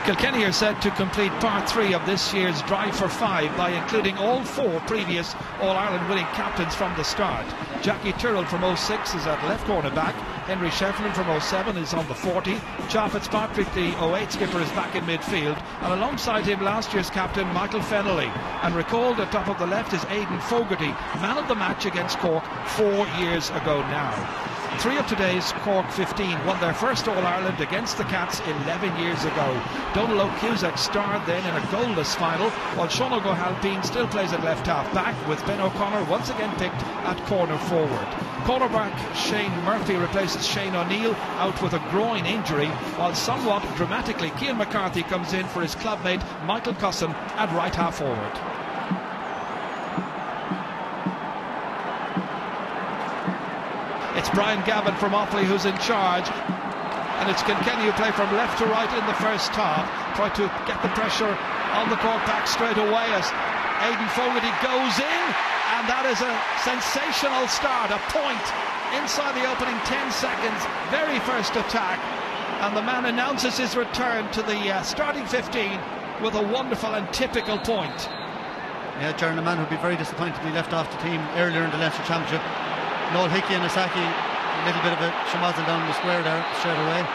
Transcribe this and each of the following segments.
Kilkenny are set to complete part 3 of this year's Drive for 5 by including all 4 previous All-Ireland winning captains from the start. Jackie Tyrrell from 06 is at left corner back. Henry Shefflin from 07 is on the 40. Cha Fitzpatrick, the 08 skipper, is back in midfield. And alongside him, last year's captain, Michael Fennelly. And recalled at top of the left is Aidan Fogarty, man of the match against Cork 4 years ago now. 3 of today's Cork 15 won their first All-Ireland against the Cats 11 years ago. Donal O'Cusack starred then in a goalless final, while Sean O'Halpine still plays at left half back, with Ben O'Connor once again picked at corner forward. Cornerback Shane Murphy replaces Shane O'Neill, out with a groin injury, while somewhat dramatically Cian McCarthy comes in for his clubmate Michael Cusson at right half forward. It's Brian Gavin from Offaly who's in charge, and it's Kilkenny who play from left to right in the first half, try to get the pressure on the Cork back straight away as Aidan Fogarty goes in, and that is a sensational start, a point inside the opening 10 seconds, very first attack, and the man announces his return to the starting 15 with a wonderful and typical point. Yeah, Jaron, a man who'd be very disappointed to be left off the team earlier in the Leinster Championship. Noel Hickey and Asaki, a little bit of a schmozzle down the square there straight away.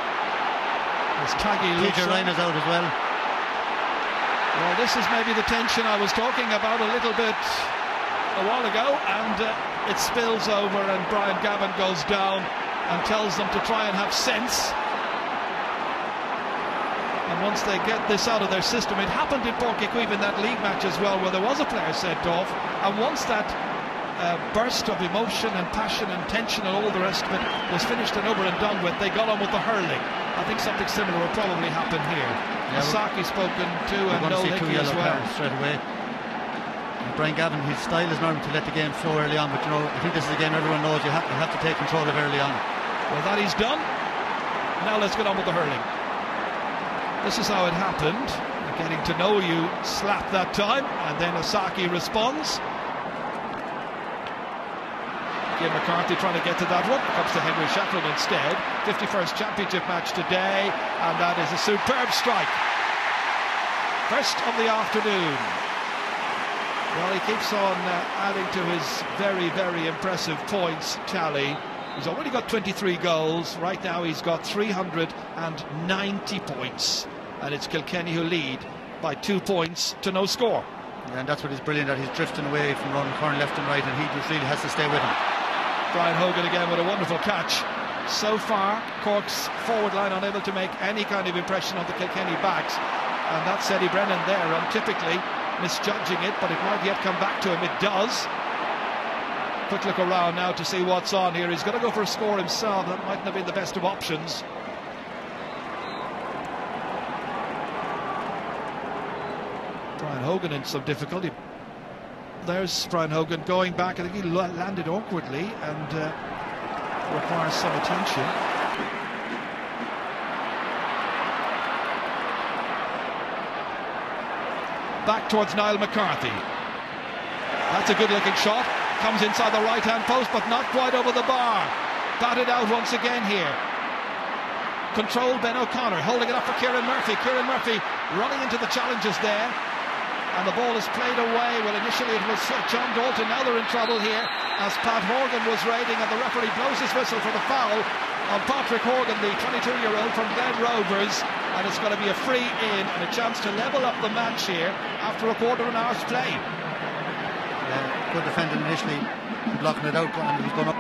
As Taggy TJ Ryan is out as well. Well, this is maybe the tension I was talking about a little bit a while ago, and it spills over, and Brian Gavin goes down and tells them to try and have sense. And once they get this out of their system, it happened in Páirc Uí Chaoimh in that league match as well, where there was a player sent off, and once that burst of emotion and passion and tension and all the rest of it was finished and over and done with, they got on with the hurling. I think something similar will probably happen here. Yeah, Asaki spoken to, and Noel Hickey as well. Straight away. Brian Gavin, his style is normally to let the game flow early on, but you know, I think this is a game everyone knows you have to take control of early on. Well, that he's done. Now let's get on with the hurling. This is how it happened. Getting to know you slap that time, and then Asaki responds. Cian McCarthy trying to get to that one, comes to Henry Shefflin instead. 51st championship match today, and that is a superb strike. First of the afternoon. Well, he keeps on adding to his very, very impressive points tally. He's already got 23 goals. Right now he's got 390 points, and it's Kilkenny who lead by 2 points to no score. Yeah, and that's what is brilliant, that he's drifting away from running corner left and right, and he just really has to stay with him. Brian Hogan again with a wonderful catch. So far, Cork's forward line unable to make any kind of impression on the Kilkenny backs, and that's Eddie Brennan there, untypically misjudging it, but it might yet come back to him. It does. Quick look around now to see what's on here. He's going to go for a score himself. That mightn't have been the best of options. Brian Hogan in some difficulty. There's Brian Hogan going back. I think he landed awkwardly and requires some attention. Back towards Niall McCarthy. That's a good looking shot. Comes inside the right hand post, but not quite over the bar. Batted out once again here. Controlled Ben O'Connor, holding it up for Kieran Murphy. Kieran Murphy running into the challenges there. And the ball is played away. Well, initially it was John Dalton. Now they're in trouble here as Pat Horgan was raiding, and the referee blows his whistle for the foul on Patrick Horgan, the 22-year-old from Glen Rovers. And it's going to be a free in and a chance to level up the match here after a quarter of an hour's play. Good defending initially, blocking it out, and he's gone up.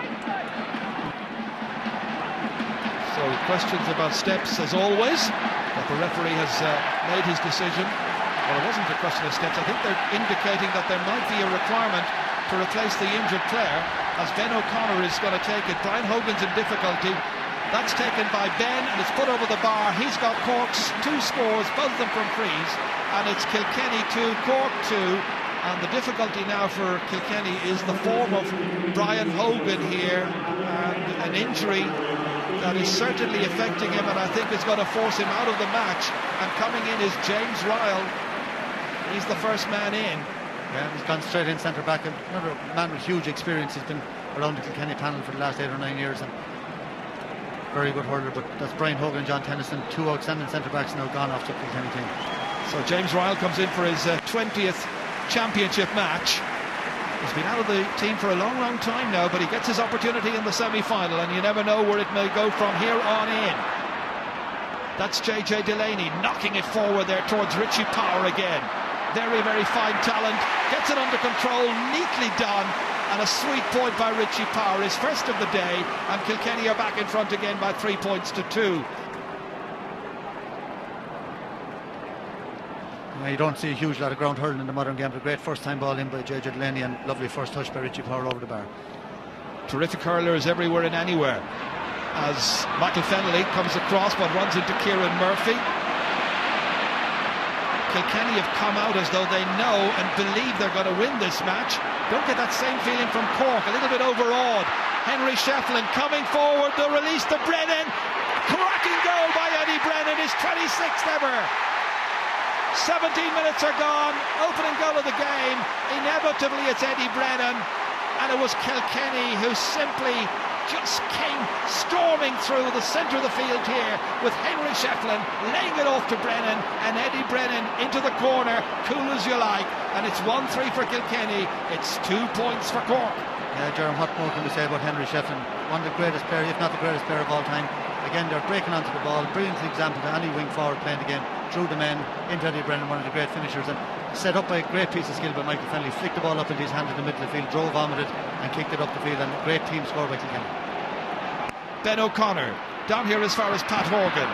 So questions about steps as always, but the referee has made his decision. Well, it wasn't a question of steps. I think they're indicating that there might be a requirement to replace the injured player, as Ben O'Connor is going to take it. Brian Hogan's in difficulty. That's taken by Ben, and it's put over the bar. He's got Cork's 2 scores, both of them from frees, and it's Kilkenny 2, Cork 2. And the difficulty now for Kilkenny is the form of Brian Hogan here, and an injury that is certainly affecting him, and I think is going to force him out of the match. And coming in is James Ryle. He's the first man in. Yeah, he's gone straight in centre back. Another man with huge experience. He's been around the Kilkenny panel for the last 8 or 9 years. And very good hurler. But that's Brian Hogan and John Tennyson, two outstanding centre-backs now gone off to Kilkenny team. So James Ryle comes in for his 20th championship match. He's been out of the team for a long time now, but he gets his opportunity in the semi-final, and you never know where it may go from here on in. That's JJ Delaney knocking it forward there towards Richie Power again. Very, very fine talent. Gets it under control, neatly done, and a sweet point by Richie Power, his first of the day, and Kilkenny are back in front again by 3 points to 2. You don't see a huge lot of ground hurling in the modern game, but a great first time ball in by JJ Delaney and lovely first touch by Richie Power over the bar. Terrific hurlers everywhere and anywhere. As Michael Fennelly comes across but runs into Kieran Murphy. Kilkenny have come out as though they know and believe they're going to win this match. Don't get that same feeling from Cork, a little bit overawed. Henry Shefflin coming forward, the release to Brennan. Cracking goal by Eddie Brennan, his 26th ever. 17 minutes are gone, opening goal of the game. Inevitably it's Eddie Brennan, and it was Kilkenny who simply just came storming through the centre of the field here with Henry Shefflin laying it off to Brennan, and Eddie Brennan into the corner, cool as you like, and it's 1-3 for Kilkenny. It's 2 points for Cork. Yeah, Jerome, what more can we say about Henry Shefflin? One of the greatest players, if not the greatest player of all time. Again, they're breaking onto the ball, brilliant example to any wing forward playing the game. Drew the men into Eddie Brennan, one of the great finishers, and set up by a great piece of skill by Michael Fennelly. Flicked the ball up into his hand in the middle of the field, drove on with it and kicked it up the field, and a great team score by Kilkenny. Ben O'Connor down here as far as Pat Horgan,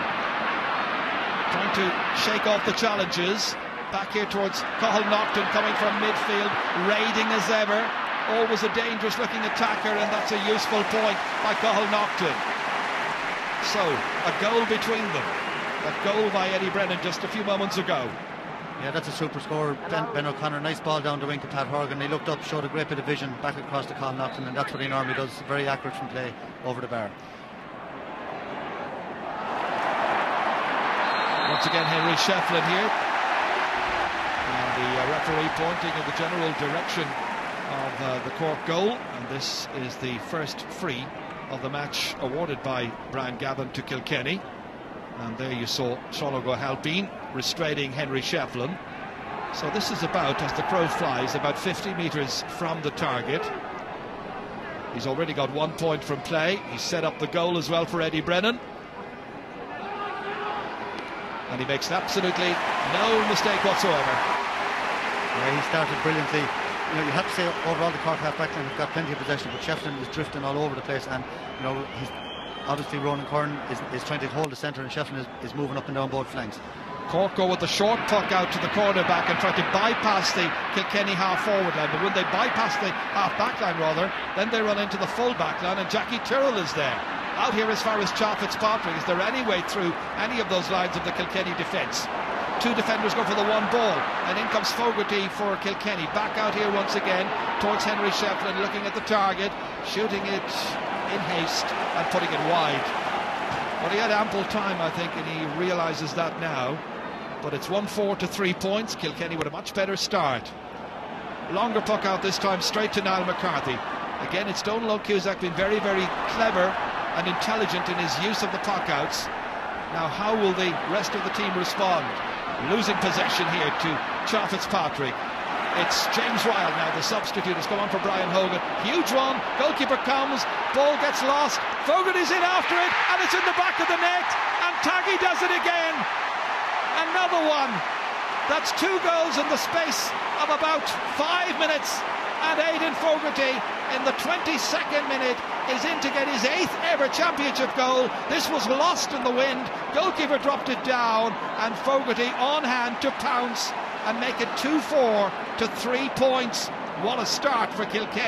trying to shake off the challenges. Back here towards Cathal Naughton coming from midfield, raiding as ever. Always a dangerous looking attacker, and that's a useful point by Cathal Naughton. So a goal between them. That goal by Eddie Brennan just a few moments ago. Yeah, that's a super score. Ben O'Connor, nice ball down the wing to Pat Horgan. He looked up, showed a great bit of vision back across to Cathal Naughton, and that's what he normally does. Very accurate from play over the bar. Once again Henry Shefflin here, and the referee pointing in the general direction of the Cork goal, and this is the first free of the match awarded by Brian Gavin to Kilkenny. And there you saw Sean O'Halpine restraining Henry Shefflin. So this is about, as the crow flies, about 50 metres from the target. He's already got 1 point from play. He's set up the goal as well for Eddie Brennan, and he makes absolutely no mistake whatsoever. Yeah, he started brilliantly. You know, you have to say overall the Cork half-back line have got plenty of possession, but Shefflin is drifting all over the place, and you know, he's obviously Ronan Curran is trying to hold the centre, and Shefflin is moving up and down both flanks. Cork go with the short puck out to the cornerback and try to bypass the Kilkenny half-forward line, but when they bypass the half-back line rather, then they run into the full-back line, and Jackie Tyrrell is there. Out here as far as Charles Fitzpatrick, is there any way through any of those lines of the Kilkenny defence? Two defenders go for the one ball, and in comes Fogarty for Kilkenny. Back out here once again towards Henry Shefflin, looking at the target, shooting it in haste and putting it wide. But he had ample time, I think, and he realises that now. But it's 1-4 to 3 points. Kilkenny with a much better start. Longer puck out this time, straight to Niall McCarthy. Again, it's Donal O'Cusack been very, very clever and intelligent in his use of the puck outs. Now, how will the rest of the team respond? Losing possession here to Charles Fitzpatrick. It's James Ryle now, the substitute, has come on for Brian Hogan. Huge one, goalkeeper comes, ball gets lost, Fogarty's in after it, and it's in the back of the net, and Taggy does it again. Another one. That's 2 goals in the space of about 5 minutes, and Aidan Fogarty in the 22nd minute is in to get his 8th ever championship goal. This was lost in the wind, goalkeeper dropped it down, and Fogarty on hand to pounce and make it 2-4 to 3 points. What a start for Kilkenny.